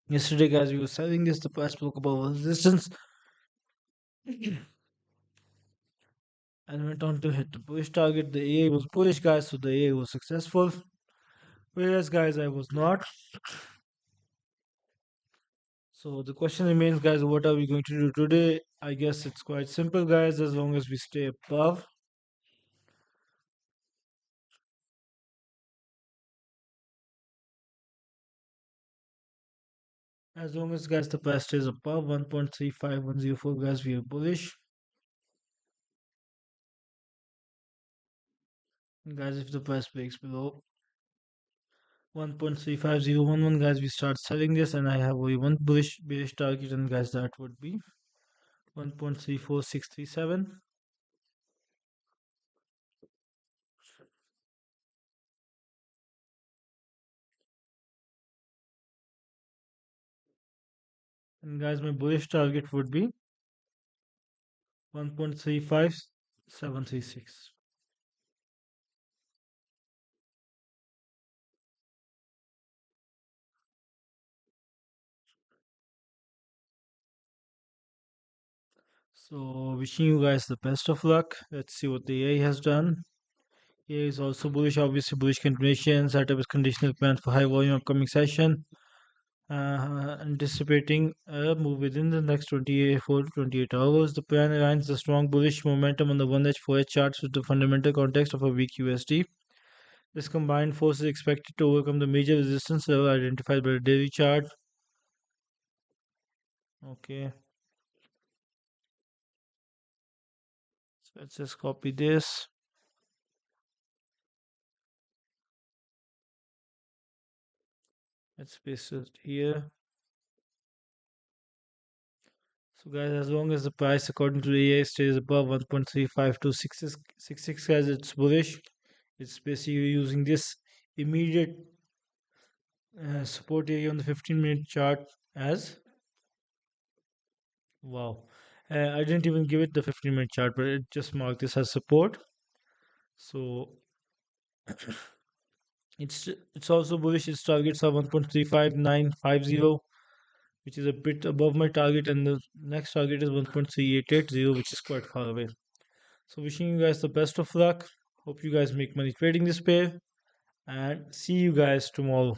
Yesterday, guys, we were selling this. The price broke above resistance and went on to hit the bullish target. The AA was bullish, guys, so the AA was successful. Whereas, guys, I was not. So the question remains, guys, what are we going to do today? I guess it's quite simple, guys, as long as we stay above. As long as, guys, the price stays above 1.35104, guys, we are bullish. And guys, if the price breaks below 1.35011, guys, we start selling this, and I have only one bearish target, and guys, that would be 1.34637. And guys, my bullish target would be 1.35736. So wishing you guys the best of luck. Let's see what the AI has done. AI is also bullish, obviously bullish continuation. Setup is conditional plan for high volume upcoming session. Anticipating a move within the next 24 to 28 hours. The plan aligns the strong bullish momentum on the 1H 4H charts with the fundamental context of a weak USD. This combined force is expected to overcome the major resistance level identified by the daily chart. Okay, so let's just copy this. Let's paste it here. So guys, as long as the price according to the AI stays above 1.35266, guys, it's bullish. It's basically using this immediate support area on the 15-minute chart as wow. I didn't even give it the 15-minute chart, but it just marked this as support. So it's also bullish. Its targets are 1.35950, which is a bit above my target, and the next target is 1.3880, which is quite far away. So wishing you guys the best of luck. Hope you guys make money trading this pair, and see you guys tomorrow.